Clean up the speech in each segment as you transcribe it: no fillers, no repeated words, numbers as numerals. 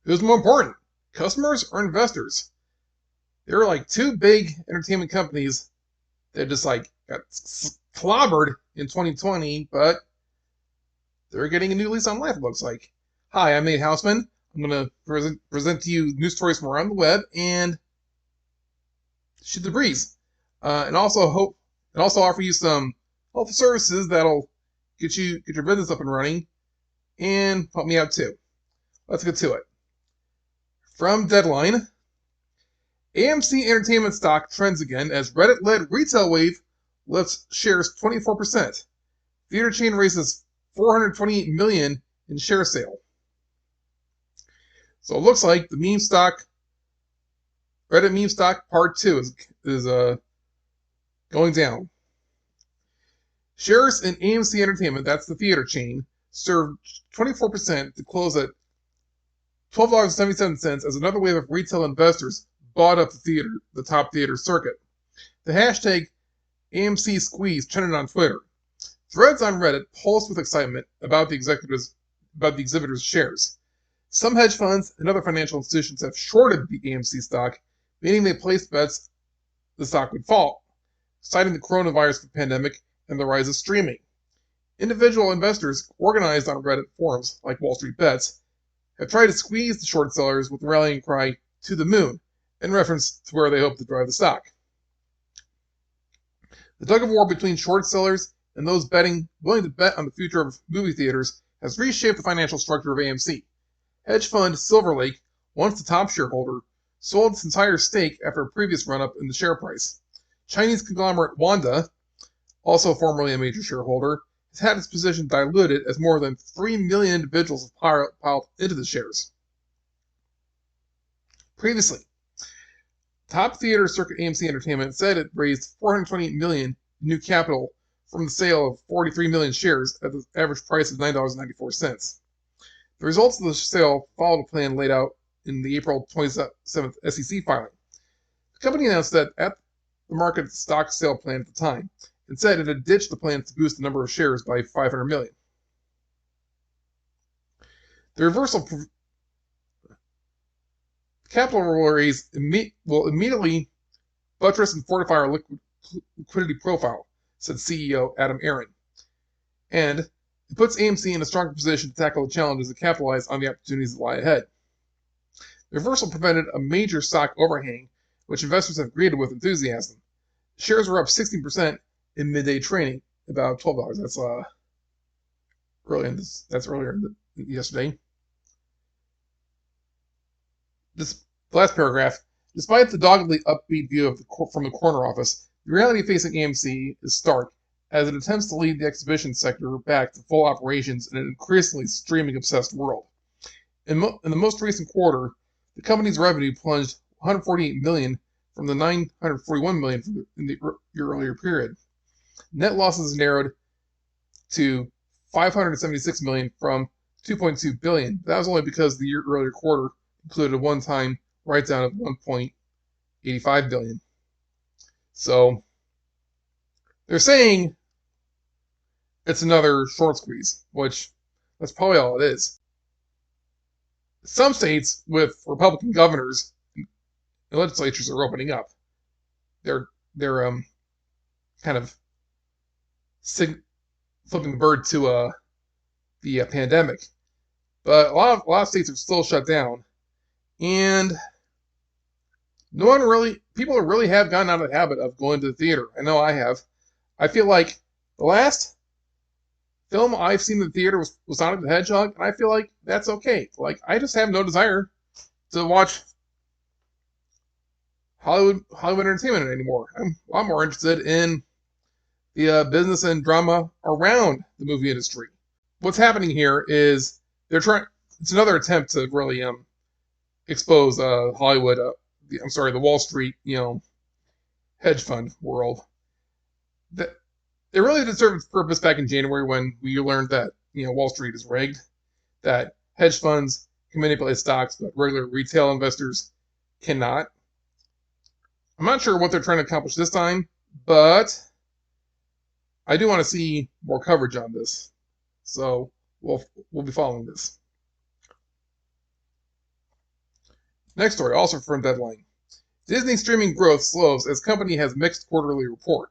Who's more important, customers or investors? There are like two big entertainment companies that just like got clobbered in 2020, but they're getting a new lease on life, it looks like. Hi, I'm Nate Hausman. I'm going to present to you news stories from around the web and shoot the breeze. And also offer you some helpful services that'll get your business up and running and help me out too. Let's get to it. From Deadline, AMC Entertainment stock trends again as Reddit-led retail wave lifts shares 24%. Theater chain raises $428 million in share sale. So it looks like the meme stock, Reddit meme stock part 2 is going down. Shares in AMC Entertainment, that's the theater chain, surged 24% to close at $12.77 as another wave of retail investors bought up the top theater circuit. The hashtag AMC Squeeze trended on Twitter. Threads on Reddit pulsed with excitement about the exhibitors' shares. Some hedge funds and other financial institutions have shorted the AMC stock, meaning they placed bets the stock would fall, citing the coronavirus pandemic and the rise of streaming. Individual investors organized on Reddit forums like Wall Street Bets have tried to squeeze the short sellers with the rallying cry "to the moon" in reference to where they hope to drive the stock. The tug of war between short sellers and those willing to bet on the future of movie theaters has reshaped the financial structure of AMC. Hedge fund Silver Lake, once the top shareholder, sold its entire stake after a previous run-up in the share price. Chinese conglomerate Wanda, also formerly a major shareholder, has had its position diluted as more than 3 million individuals have piled into the shares. Previously, top theater circuit AMC Entertainment said it raised $428 million in new capital from the sale of 43 million shares at the average price of $9.94. The results of the sale followed a plan laid out in the April 27th SEC filing. The company announced that at the market stock sale plan at the time and said it had ditched the plan to boost the number of shares by 500 million. The reversal capital raise will immediately buttress and fortify our liquidity profile, said CEO Adam Aron. And it puts AMC in a stronger position to tackle the challenges and capitalize on the opportunities that lie ahead. The reversal prevented a major stock overhang, which investors have greeted with enthusiasm. Shares were up 16% in midday trading, about $12. That's earlier yesterday. This last paragraph. Despite the doggedly upbeat view from the corner office, the reality facing AMC is stark as it attempts to lead the exhibition sector back to full operations in an increasingly streaming-obsessed world. In the most recent quarter, the company's revenue plunged $148 million from the $941 million in the year earlier period. Net losses narrowed to $576 million from $2.2 billion. That was only because the year earlier quarter included a one-time write-down of $1.85 billion. So they're saying it's another short squeeze, which that's probably all it is. Some states with Republican governors and legislatures are opening up. They're kind of flipping the bird to the pandemic, but a lot of states are still shut down, and people really have gotten out of the habit of going to the theater. I know I have. I feel like the last film I've seen in the theater was Sonic the Hedgehog, and I feel like that's okay. Like, I just have no desire to watch Hollywood entertainment anymore. I'm a lot more interested in the business and drama around the movie industry. What's happening here is it's another attempt to really expose Hollywood, the Wall Street, hedge fund world. It really did serve its purpose back in January when we learned that Wall Street is rigged, that hedge funds can manipulate stocks, but regular retail investors cannot. I'm not sure what they're trying to accomplish this time, but I do want to see more coverage on this. So we'll be following this. Next story, also from Deadline. Disney streaming growth slows as company has mixed quarterly report.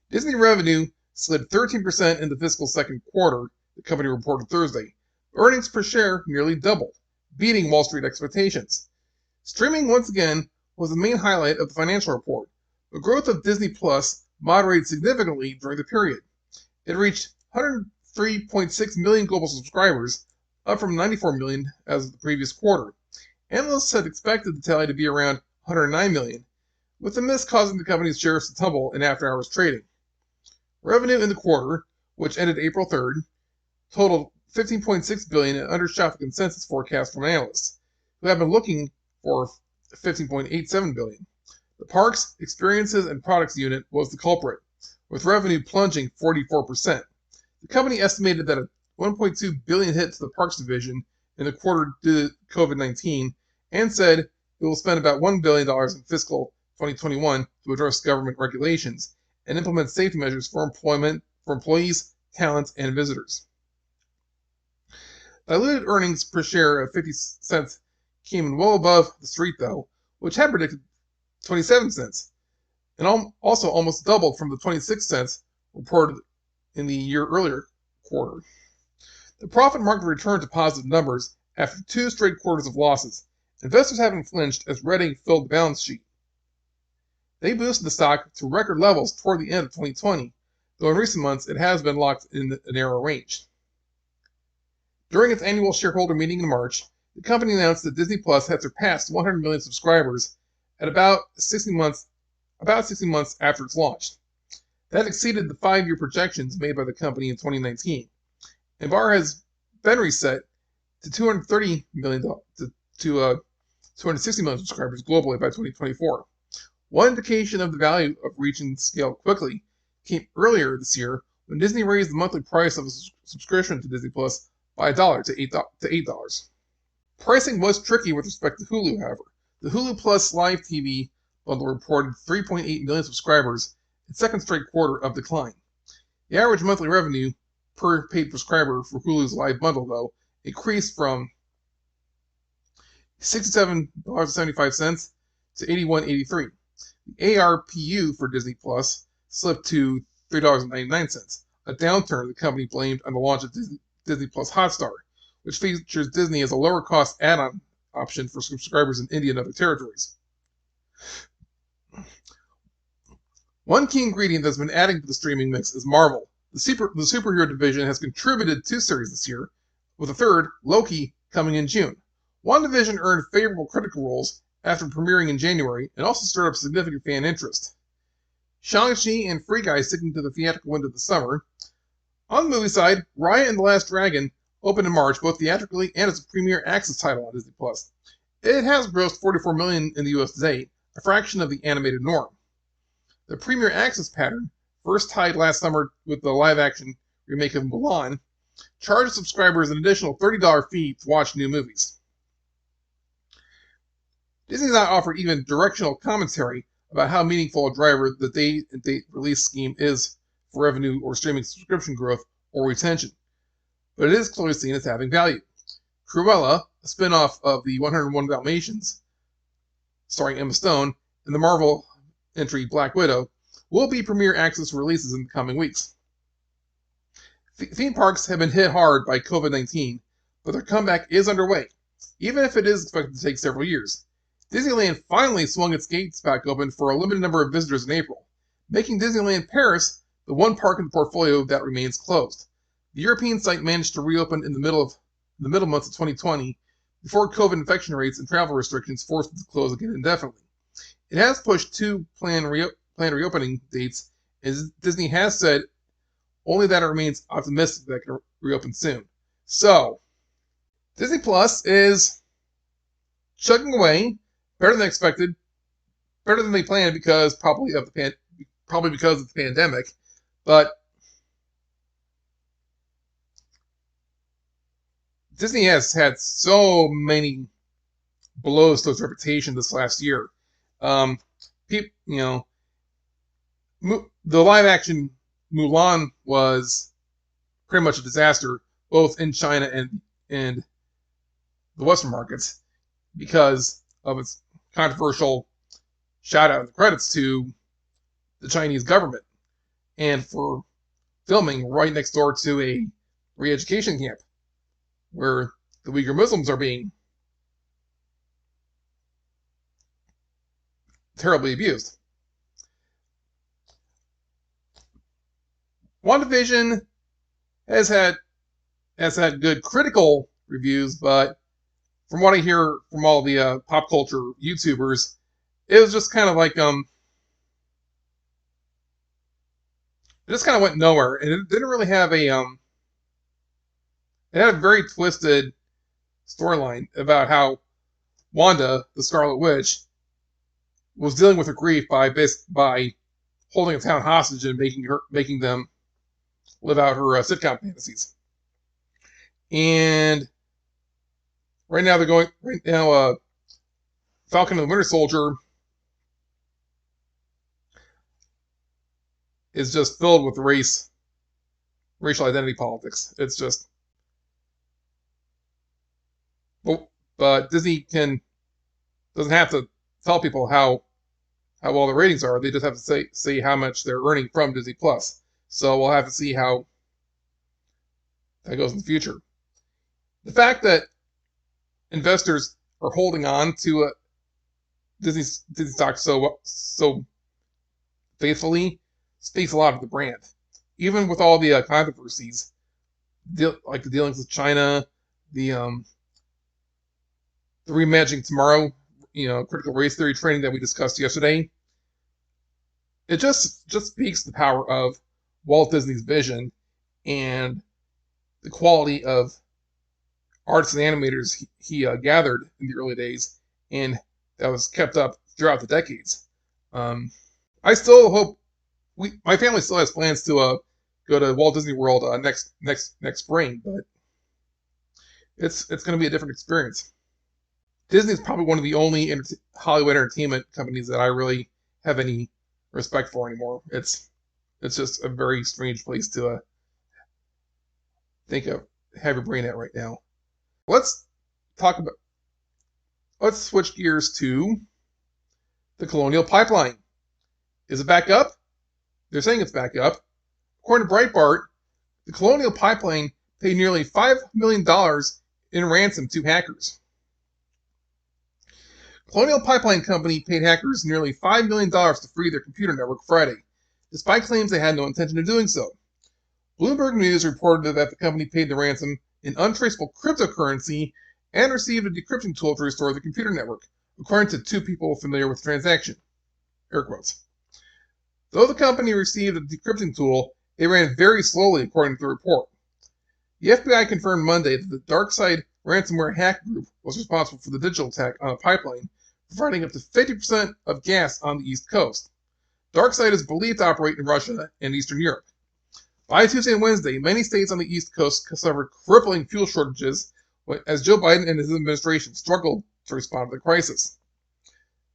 Disney revenue slid 13% in the fiscal second quarter, the company reported Thursday. Earnings per share nearly doubled, beating Wall Street expectations. Streaming once again was the main highlight of the financial report. The growth of Disney Plus moderated significantly during the period. It reached 103.6 million global subscribers, up from 94 million as of the previous quarter. Analysts had expected the tally to be around 109 million, with the miss causing the company's shares to tumble in after-hours trading. Revenue in the quarter, which ended April 3rd, totaled $15.6 billion and undershot the consensus forecast from analysts, who have been looking for $15.87 billion. The Parks, Experiences, and Products unit was the culprit, with revenue plunging 44%. The company estimated that a $1.2 billion hit to the Parks division in the quarter due to COVID-19 and said it will spend about $1 billion in fiscal 2021 to address government regulations and implement safety measures for employment for employees, talent, and visitors. Diluted earnings per share of 50 cents came in well above the street, though, which had predicted 27 cents, and also almost doubled from the 26 cents reported in the year earlier quarter. The profit market returned to positive numbers after 2 straight quarters of losses. Investors haven't flinched as Redding filled the balance sheet. They boosted the stock to record levels toward the end of 2020, though in recent months it has been locked in a narrow range. During its annual shareholder meeting in March, the company announced that Disney Plus had surpassed 100 million subscribers at about 60 months after its launch. That exceeded the 5-year projections made by the company in 2019. And bar has been reset to 230 million to 260 million subscribers globally by 2024. One indication of the value of reaching scale quickly came earlier this year when Disney raised the monthly price of a subscription to Disney Plus by $1 to $8. Pricing was tricky with respect to Hulu, however. The Hulu Plus Live TV bundle reported 3.8 million subscribers in second straight quarter of decline. The average monthly revenue per paid subscriber for Hulu's Live bundle, though, increased from $67.75 to $81.83. The ARPU for Disney Plus slipped to $3.99, a downturn the company blamed on the launch of Disney Plus Hotstar, which features Disney as a lower-cost add-on option for subscribers in India and other territories. One key ingredient that's been adding to the streaming mix is Marvel. The superhero division has contributed 2 series this year, with a third, Loki, coming in June. WandaVision earned favorable critical roles after premiering in January and also stirred up significant fan interest. Shang-Chi and Free Guy sticking to the theatrical window this summer. On the movie side, Raya and the Last Dragon opened in March, both theatrically and as a premiere access title on Disney+. It has grossed $44 million in the US to date, a fraction of the animated norm. The premiere access pattern, first tied last summer with the live-action remake of Mulan, charged subscribers an additional $30 fee to watch new movies. Disney's not offered even directional commentary about how meaningful a driver the day-and-date release scheme is for revenue or streaming subscription growth or retention, but it is clearly seen as having value. Cruella, a spin-off of the 101 Dalmatians, starring Emma Stone, and the Marvel entry Black Widow, will be premiere access releases in the coming weeks. Theme parks have been hit hard by COVID-19, but their comeback is underway, even if it is expected to take several years. Disneyland finally swung its gates back open for a limited number of visitors in April, making Disneyland Paris the one park in the portfolio that remains closed. The European site managed to reopen in the middle months of 2020 before COVID infection rates and travel restrictions forced it to close again indefinitely. It has pushed 2 planned reopening dates, as Disney has said only that it remains optimistic that it can reopen soon. So, Disney Plus is chugging away, better than expected, better than they planned because probably because of the pandemic, but Disney has had so many blows to its reputation this last year. The live-action Mulan was pretty much a disaster, both in China and the Western markets. because of its controversial shout out and credits to the Chinese government and for filming right next door to a re-education camp where the Uyghur Muslims are being terribly abused. WandaVision has had good critical reviews, but from what I hear from all the pop culture YouTubers, it was just kind of like it just kind of went nowhere, and it didn't really have a it had a very twisted storyline about how Wanda, the Scarlet Witch, was dealing with her grief by holding a town hostage and making them live out her sitcom fantasies. And right now Falcon and the Winter Soldier is just filled with racial identity politics. It's just, but Disney doesn't have to tell people how well the ratings are. They just have to say how much they're earning from Disney Plus. So we'll have to see how that goes in the future. The fact that investors are holding on to Disney stock so faithfully speaks a lot of the brand. Even with all the controversies, like the dealings with China, the reimagining tomorrow, critical race theory training that we discussed yesterday, it just speaks to the power of Walt Disney's vision and the quality of artists and animators he gathered in the early days, and that was kept up throughout the decades. I still hope my family still has plans to go to Walt Disney World next spring, but it's going to be a different experience. Disney is probably one of the only Hollywood entertainment companies that I really have any respect for anymore. It's just a very strange place to have your brain at right now. Let's switch gears to the Colonial Pipeline. Is it back up? They're saying it's back up. According to Breitbart, the Colonial Pipeline paid nearly $5 million in ransom to hackers. Colonial Pipeline Company paid hackers nearly $5 million to free their computer network Friday, despite claims they had no intention of doing so. Bloomberg News reported that the company paid the ransom in untraceable cryptocurrency and received a decryption tool to restore the computer network, according to two people familiar with the transaction. Air quotes. Though the company received a decryption tool, it ran very slowly, according to the report. The FBI confirmed Monday that the DarkSide ransomware hack group was responsible for the digital attack on a pipeline, providing up to 50% of gas on the East Coast. DarkSide is believed to operate in Russia and Eastern Europe. By Tuesday and Wednesday, many states on the East Coast suffered crippling fuel shortages as Joe Biden and his administration struggled to respond to the crisis.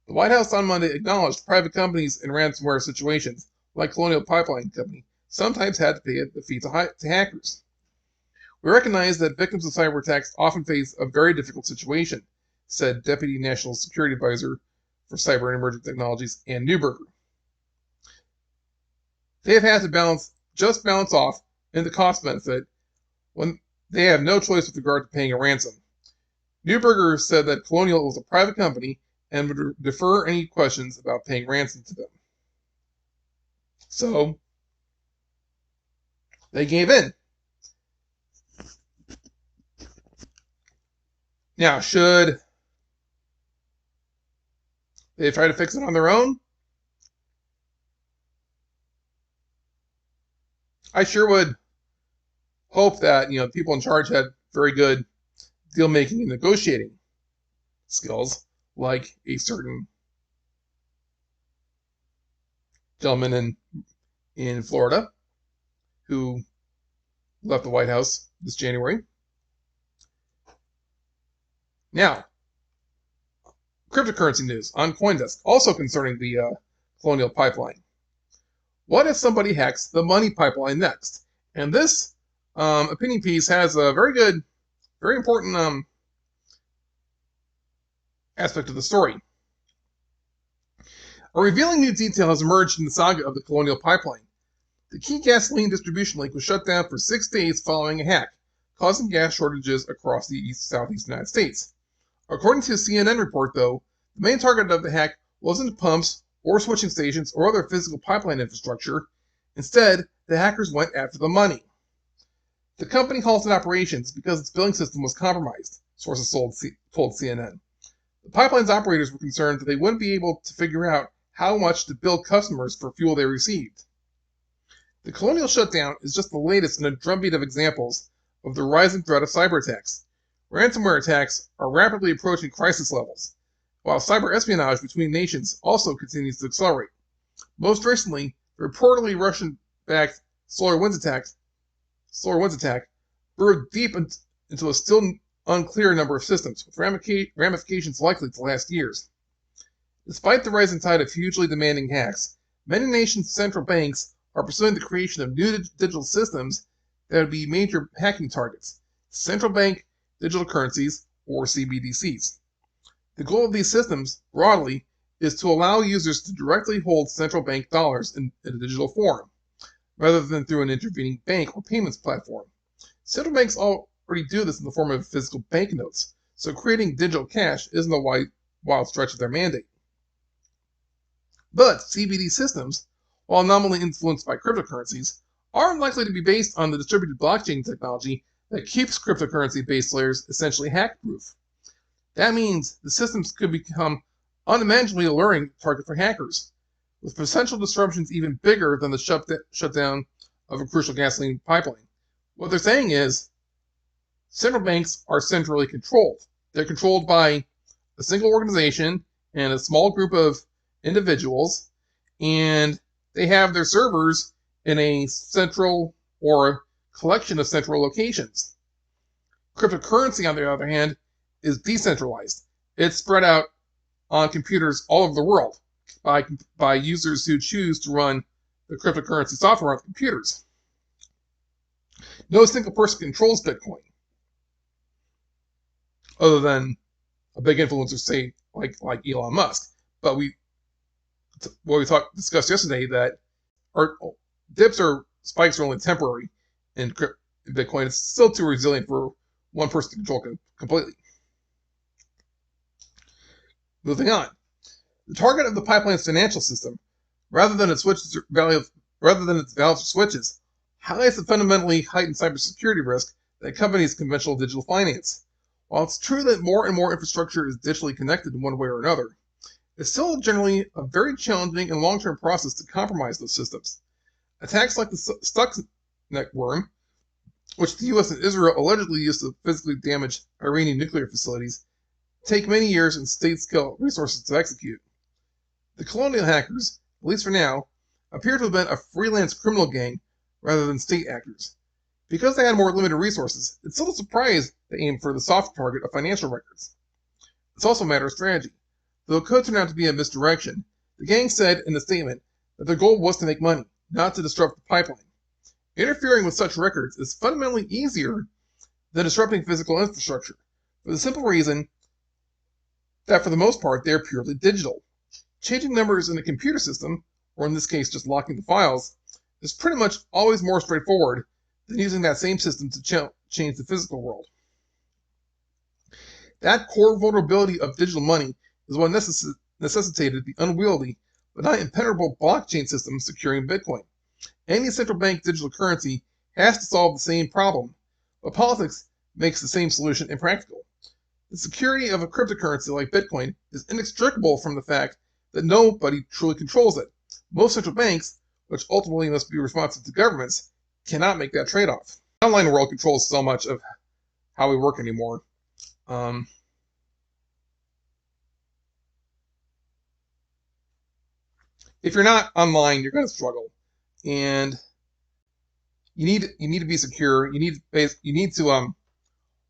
The White House on Monday acknowledged private companies in ransomware situations, like Colonial Pipeline Company, sometimes had to pay a fee to hackers. We recognize that victims of cyber attacks often face a very difficult situation, said Deputy National Security Advisor for Cyber and Emerging Technologies, Ann Neuberger. They have had to balance off in the cost benefit when they have no choice with regard to paying a ransom. Neuberger said that Colonial was a private company and would defer any questions about paying ransom to them. So, they gave in. Now, should they try to fix it on their own? I sure would hope that people in charge had very good deal making and negotiating skills, like a certain gentleman in Florida who left the White House this January. Now, cryptocurrency news on CoinDesk, also concerning the Colonial Pipeline. What if somebody hacks the money pipeline next? And this opinion piece has a very important aspect of the story. A revealing new detail has emerged in the saga of the Colonial Pipeline. The key gasoline distribution link was shut down for 6 days following a hack, causing gas shortages across the southeast United States. According to a CNN report, though, the main target of the hack wasn't pumps or switching stations or other physical pipeline infrastructure. Instead, the hackers went after the money. The company halted operations because its billing system was compromised, sources told CNN. The pipeline's operators were concerned that they wouldn't be able to figure out how much to bill customers for fuel they received. The Colonial shutdown is just the latest in a drumbeat of examples of the rising threat of cyber attacks. Ransomware attacks are rapidly approaching crisis levels, while cyber espionage between nations also continues to accelerate. Most recently, the reportedly Russian-backed SolarWinds attack burrowed deep into a still unclear number of systems, with ramifications likely to last years. Despite the rising tide of hugely demanding hacks, many nations' central banks are pursuing the creation of new digital systems that would be major hacking targets: central bank digital currencies, or CBDCs. The goal of these systems, broadly, is to allow users to directly hold central bank dollars in a digital form, rather than through an intervening bank or payments platform. Central banks already do this in the form of physical banknotes, so creating digital cash isn't a wild stretch of their mandate. But CBD systems, while nominally influenced by cryptocurrencies, are unlikely to be based on the distributed blockchain technology that keeps cryptocurrency-based layers essentially hack-proof. That means the systems could become unimaginably alluring target for hackers, with potential disruptions even bigger than the shutdown of a crucial gasoline pipeline. What they're saying is, central banks are centrally controlled. They're controlled by a single organization and a small group of individuals, and they have their servers in a central or collection of central locations. Cryptocurrency, on the other hand, is decentralized. It's spread out on computers all over the world by users who choose to run the cryptocurrency software on computers. No single person controls Bitcoin, other than a big influencer, say like Elon Musk. But discussed yesterday that our dips or spikes are only temporary in Bitcoin. It's still too resilient for one person to control completely. Moving on, the target of the pipeline's financial system, rather than its valves or switches, highlights the fundamentally heightened cybersecurity risk that accompanies conventional digital finance. While it's true that more and more infrastructure is digitally connected in one way or another, it's still generally a very challenging and long-term process to compromise those systems. Attacks like the Stuxnet worm, which the US and Israel allegedly used to physically damage Iranian nuclear facilities, take many years and state-scale resources to execute. The Colonial hackers, at least for now, appear to have been a freelance criminal gang rather than state actors. Because they had more limited resources, it's still a surprise they aimed for the soft target of financial records. It's also a matter of strategy. Though it could turn out to be a misdirection, the gang said in a statement that their goal was to make money, not to disrupt the pipeline. Interfering with such records is fundamentally easier than disrupting physical infrastructure, for the simple reason that for the most part they are purely digital. Changing numbers in a computer system, or in this case just locking the files, is pretty much always more straightforward than using that same system to change the physical world. That core vulnerability of digital money is what necessitated the unwieldy but not impenetrable blockchain system securing Bitcoin. Any central bank digital currency has to solve the same problem, but politics makes the same solution impractical. The security of a cryptocurrency like Bitcoin is inextricable from the fact that nobody truly controls it. Most central banks, which ultimately must be responsive to governments, cannot make that trade-off. The online world controls so much of how we work anymore. If you're not online, you're going to struggle, and you need to be secure. You need to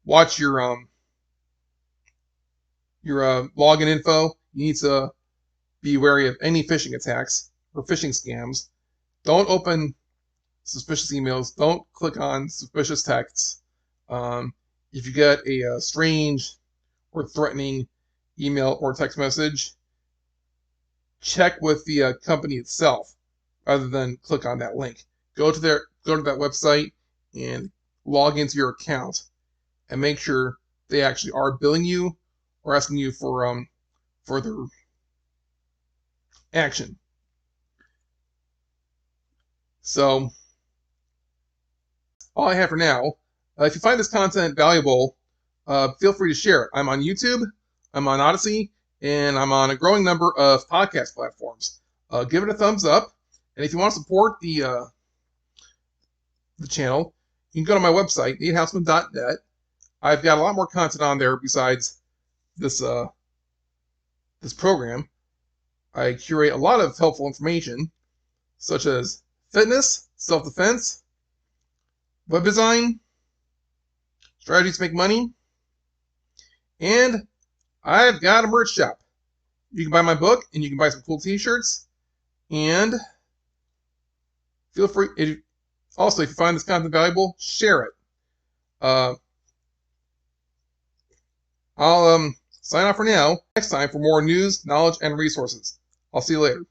watch your login info. You need to be wary of any phishing attacks or phishing scams. Don't open suspicious emails. Don't click on suspicious texts. If you get a strange or threatening email, or text message, check with the company itself rather than click on that link. Go to that website and log into your account and make sure they actually are billing you or asking you for further action. So all I have for now. If you find this content valuable, feel free to share it. I'm on YouTube, I'm on Odyssey, and I'm on a growing number of podcast platforms. Give it a thumbs up, and if you want to support the channel, you can go to my website, natehausman.net. I've got a lot more content on there besides this this program. I curate a lot of helpful information, such as fitness, self-defense, web design, strategies to make money, and I've got a merch shop. You can buy my book, and you can buy some cool t-shirts, and feel free, also, if you find this content valuable, share it. I'll sign off for now. Next time for more news, knowledge, and resources. I'll see you later.